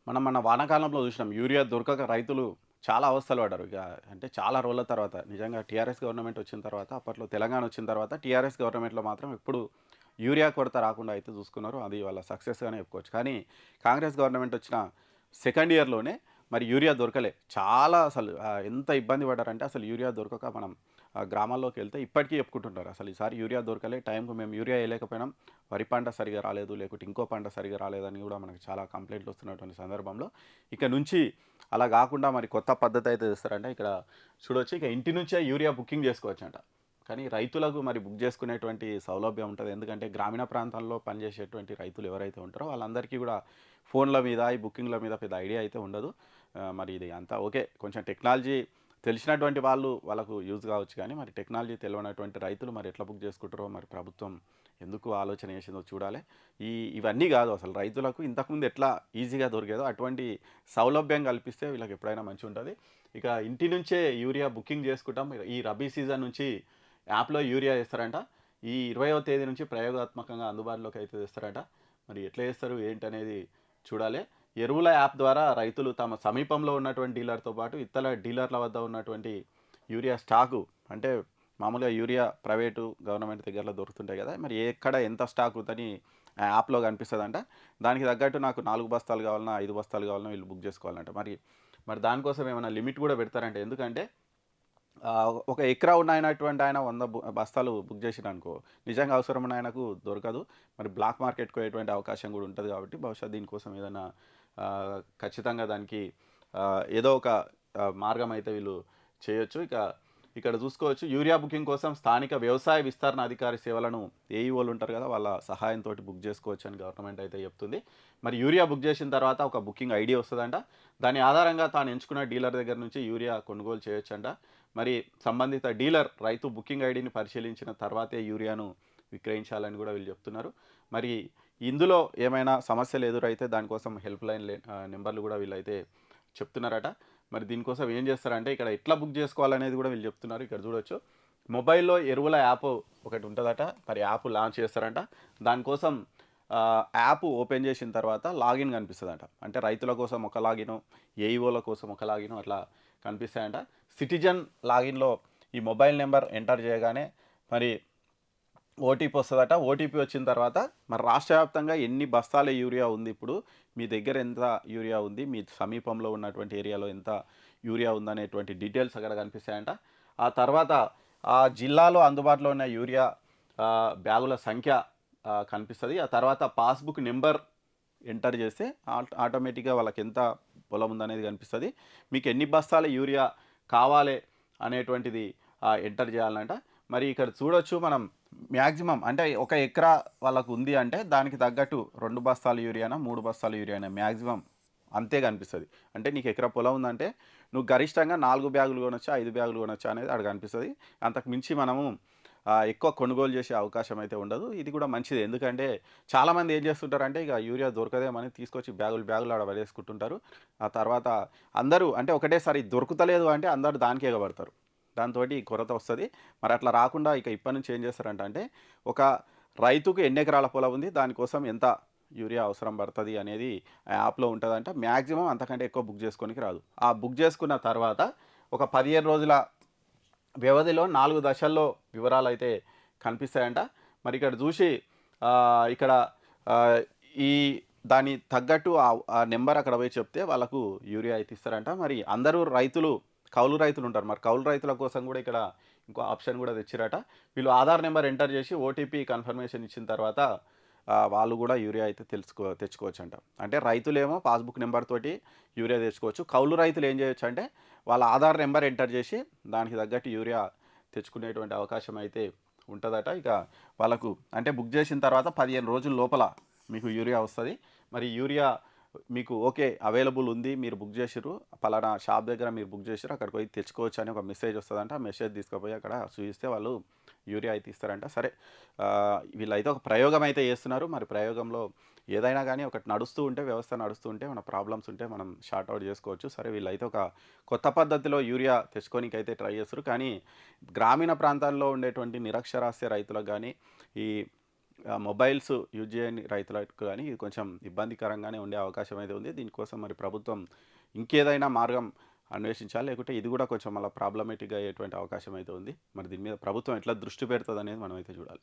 మన వానాకాలంలో చూసినాం. యూరియా దొరకక రైతులు చాలా అవస్థలు పడ్డారు. అంటే చాలా రోజుల తర్వాత నిజంగా టీఆర్ఎస్ గవర్నమెంట్ వచ్చిన తర్వాత అప్పట్లో తెలంగాణ వచ్చిన తర్వాత టీఆర్ఎస్ గవర్నమెంట్‌లో మాత్రం ఎప్పుడు యూరియా కొరత రాకుండా అయితే చూసుకున్నారు. అది వాళ్ళ సక్సెస్‌గానే చెప్పుకోవచ్చు. కానీ కాంగ్రెస్ గవర్నమెంట్ వచ్చిన సెకండ్ ఇయర్‌లోనే మరి యూరియా దొరకలే. చాలా అసలు ఎంత ఇబ్బంది పడ్డారంటే అసలు యూరియా దొరకక మనం గ్రామాల్లోకెళ్తే ఇప్పటికీ చెప్పుకుంటున్నారు. అసలు ఈసారి యూరియా దొరకలే. టైంకి మేము యూరియా ఎయలేకపోయినాం. వరి పంట సరిగ్గా రాలేదు. లేకుంటే ఇంకో పంట సరిగ్గా రాలేదని కూడా మనకు చాలా కంప్లెయింట్లు వస్తున్నటువంటి సందర్భంలో ఇక నుంచి అలా గాకుండా మరి కొత్త పద్ధతి అయితే తెస్తారంటే ఇక్కడ చూడొచ్చు. ఇక ఇంటి నుంచే యూరియా బుకింగ్ చేసుకోవచ్చంట. కానీ రైతులకు మరి బుక్ చేసుకునేటువంటి సౌలభ్యం ఉంటది. ఎందుకంటే గ్రామీణ ప్రాంతాల్లో పనిచేసేటువంటి రైతులు ఎవరైతే ఉంటారో వాళ్ళందరికీ కూడా ఫోన్ల మీద, ఈ బుకింగ్‌ల మీద పెద్ద ఐడియా అయితే ఉండదు. మరి ఇది అంతా ఓకే. కొంచెం టెక్నాలజీ తెలిసినటువంటి వాళ్ళకు యూజ్ కావచ్చు కానీ మరి టెక్నాలజీ తెలవనటువంటి రైతులు మరి ఎట్లా బుక్ చేసుకుంటారో మరి ప్రభుత్వం ఎందుకు ఆలోచన చేసిందో చూడాలి. ఇవన్నీ కాదు అసలు రైతులకు ఇంతకుముందు ఎట్లా ఈజీగా దొరికేదో అటువంటి సౌలభ్యం కల్పిస్తే వీళ్ళకి ఎప్పుడైనా మంచిగుంటది. ఇక ఇంటి నుంచే యూరియా బుకింగ్ చేసుకుంటాం. ఈ రబీ సీజన్ నుంచి యాప్‌లో యూరియా ఏస్తారంట. ఈ 20వ తేదీ నుంచి ప్రయోగాత్మకంగా అందుబాటులోకి అయితే తెస్తారట. మరి ఎట్లా చేస్తారు ఏంటనేది చూడాలి. ఎరువుల యాప్ ద్వారా రైతులు తమ సమీపంలో ఉన్నటువంటి డీలర్‌తో పాటు ఇతర డీలర్ల వద్ద ఉన్నటువంటి యూరియా స్టాకు అంటే మామూలుగా యూరియా ప్రైవేటు, గవర్నమెంట్ దగ్గరలో దొరుకుతుంటాయి కదా! మరి ఎక్కడ ఎంత స్టాక్ ఉందని ఆ యాప్‌లో కనిపిస్తదంట. దానికి తగ్గట్టు నాకు 4 బస్తాలు కావాలన్నా, 5 బస్తాలు కావాలన్నా వీళ్ళు బుక్ చేసుకోవాలంట. మరి దానికోసం ఏమైనా లిమిట్ కూడా పెడతారంట. ఎందుకంటే ఒక ఎకరా ఉన్నటువంటి ఆయన 100 బస్తాలు బుక్ చేసిండనుకో, నిజంగా అవసరం ఉన్న ఆయనకు దొరకదు. మరి బ్లాక్ మార్కెట్‌కి పోయేటువంటి అవకాశం కూడా ఉంటది కాబట్టి బహుశా దీనికోసం ఏదైనా ఖచ్చితంగా దానికి ఏదో ఒక మార్గం అయితే వీళ్ళు చేయొచ్చు. ఇక్కడ చూసుకోవచ్చు యూరియా బుకింగ్ కోసం స్థానిక వ్యవసాయ విస్తరణ అధికారి సేవలను ఏఈఓలు ఉంటారు కదా! వాళ్ళ సహాయంతోటి బుక్ చేసుకోవచ్చని గవర్నమెంట్ అయితే చెప్తుంది. మరి యూరియా బుక్ చేసిన తర్వాత ఒక బుకింగ్ ఐడీ వస్తదంట. దాని ఆధారంగా తాను ఎంచుకున్న డీలర్ దగ్గర నుంచి యూరియా కొనుగోలు చేయొచ్చంట. మరి సంబంధిత డీలర్ రైతు బుకింగ్ ఐడీని పరిశీలించిన తర్వాతే యూరియాను విక్రయించాలని కూడా వీళ్ళు చెప్తున్నారు. మరి ఇందులో ఏమైనా సమస్యలు ఎదురైతే దానికోసం హెల్ప్ లైన్ నెంబర్లు కూడా వీళ్ళైతే చెప్తున్నారట. మరి దీనికోసం ఏం చేస్తారంటే ఇక్కడ ఎట్లా బుక్ చేసుకోవాలనేది కూడా వీళ్ళు చెప్తున్నారు. ఇక్కడ చూడొచ్చు. మొబైల్‌లో ఎరువుల యాప్ ఒకటి ఉంటదట. మరి యాప్ లాంచ్ చేస్తారంట. దానికోసం యాప్ ఓపెన్ చేసిన తర్వాత లాగిన్ కనిపిస్తదంట. అంటే రైతుల కోసం ఒక లాగిను, ఏఈఓల కోసం ఒక లాగిను అట్లా కనిపిస్తాయంట. సిటిజన్ లాగిన్‌లో ఈ మొబైల్ నంబర్ ఎంటర్ చేయగానే మరి ఓటీపీ వస్తదట. ఓటీపీ వచ్చిన తర్వాత మరి రాష్ట్ర వ్యాప్తంగా ఎన్ని బస్తాల యూరియా ఉంది ఇప్పుడు, మీ దగ్గర ఎంత యూరియా ఉంది, మీ సమీపంలో ఉన్నటువంటి ఏరియాలో ఎంత యూరియా ఉందనేటువంటి డీటెయిల్స్ అక్కడ కనిపిస్తాయంట. ఆ తర్వాత ఆ జిల్లాలో అందుబాటులో ఉన్న యూరియా బ్యాగుల సంఖ్య కనిపిస్తది. ఆ తర్వాత పాస్‌బుక్ నంబర్ ఎంటర్ చేస్తే ఆటోమేటిక్‌గా వాళ్ళకి ఎంత పొలం ఉందనేది కనిపిస్తది. మీకు ఎన్ని బస్తాల యూరియా కావాలి అనేటువంటిది ఎంటర్ చేయాలంట. మరి ఇక్కడ చూడొచ్చు మనం మ్యాక్సిమం అంటే ఒక ఎకరా వాళ్ళకు ఉంది అంటే దానికి తగ్గట్టు 2 బస్తాల యూరియానా, 3 బస్తాల యూరియానా మ్యాక్సిమం అంతే కనిపిస్తది. అంటే నీకు ఎకరా పొలం ఉందంటే నువ్వు గరిష్టంగా 4 బ్యాగులు కొనొచ్చా, 5 బ్యాగులు కొనొచ్చా అనేది ఆడ కనిపిస్తది. అంతకు మించి మనము ఎక్కువ కొనుగోలు చేసే అవకాశం అయితే ఉండదు. ఇది కూడా మంచిదే. ఎందుకంటే చాలామంది ఏం చేస్తుంటారంటే ఇక యూరియా దొరకదేమని తీసుకొచ్చి బ్యాగులు బ్యాగులు ఆడ పడేసుకుంటుంటారు. ఆ తర్వాత అందరూ అంటే ఒకటేసారి దొరుకుతలేదు అంటే అందరూ దానికే ఎగబడతారు. దాంతోటి కొరత వస్తది. మరి అట్లా రాకుండా ఇక ఇప్పటి నుంచి ఏం చేస్తారంట అంటే ఒక రైతుకు ఎన్ని ఎకరాల పొలం ఉంది, దానికోసం ఎంత యూరియా అవసరం పడతది అనేది ఆ యాప్‌లో ఉంటదంట. మాక్సిమం అంతకంటే ఎక్కువ బుక్ చేసుకోనికి రాదు. ఆ బుక్ చేసుకున్న తర్వాత ఒక 15 రోజుల వ్యవధిలో 4 దశల్లో వివరాలైతే కనిపిస్తాయంట. మరి ఇక్కడ చూసి ఇక్కడ ఆహ్, ఈ దాని తగ్గట్టు ఆ నంబర్ అక్కడ పోయి చెప్తే వాళ్ళకు యూరియా అయితే ఇస్తారంట. మరి అందరూ రైతులు కౌలు రైతులుంటారు. మరి కౌలు రైతుల కోసం కూడా ఇక్కడ ఇంకో ఆప్షన్ కూడా తెచ్చిర్రట. వీళ్ళు ఆధార్ నంబర్ ఎంటర్ చేసి ఓటీపీ కన్ఫర్మేషన్ ఇచ్చిన తర్వాత వాళ్ళు కూడా యూరియా అయితే తెచ్చుకోవచ్చంట. అంటే రైతులేమో పాస్‌బుక్ నంబర్ తోటి యూరియా తెచ్చుకోవచ్చు. కౌలు రైతులు ఏం చేయొచ్చంటే వాళ్ళ ఆధార్ నంబర్ ఎంటర్ చేసి దానికి తగ్గట్టు యూరియా తెచ్చుకునేటువంటి అవకాశం అయితే ఉంటదట. ఇక వాళ్ళకు అంటే బుక్ చేసిన తర్వాత 15 రోజుల లోపల మీకు యూరియా వస్తది. మరి యూరియా మీకు ఓకే. అవైలబుల్ ఉంది. మీరు బుక్ చేసిర్రు. పలానా షాప్ దగ్గర మీరు బుక్ చేసిర్రు. అక్కడికి పోయి తెచ్చుకోవచ్చు అని ఒక మెసేజ్ వస్తదంట. ఆ మెసేజ్ తీసుకుపోయి అక్కడ చూయిస్తే వాళ్ళు యూరియా అయితే ఇస్తారంట. సరే వీళ్ళైతే ఒక ప్రయోగం అయితే చేస్తున్నారు. మరి ప్రయోగంలో ఏదైనా గానీ ఒకటి నడుస్తూ ఉంటే వ్యవస్థ నడుస్తూ ఉంటే మన ప్రాబ్లమ్స్ ఉంటే మనం సార్ట్ ఔట్ చేసుకోవచ్చు. సరే వీళ్ళైతే ఒక కొత్త పద్ధతిలో యూరియా తెచ్చుకోనికైతే ట్రై చేస్తుర్రు. కానీ గ్రామీణ ప్రాంతాల్లో ఉండేటువంటి నిరక్షరాస్య రైతులకు గానీ, ఈ మొబైల్స్ యూజ్ చేయని రైతులకు గానీ ఇది కొంచెం ఇబ్బందికరంగానే ఉండే అవకాశం అయితే ఉంది. దీనికోసం మరి ప్రభుత్వం ఇంకేదైనా మార్గం అన్వేషించాలి. లేకుంటే ఇది గూడా కొంచెం మళ్ళా ప్రాబ్లమాటిక్‌గా అయ్యేటువంటి అవకాశం అయితే ఉంది. మరి దీని మీద ప్రభుత్వం ఎట్లా దృష్టి పెడతదనేది మనమైతే చూడాలి.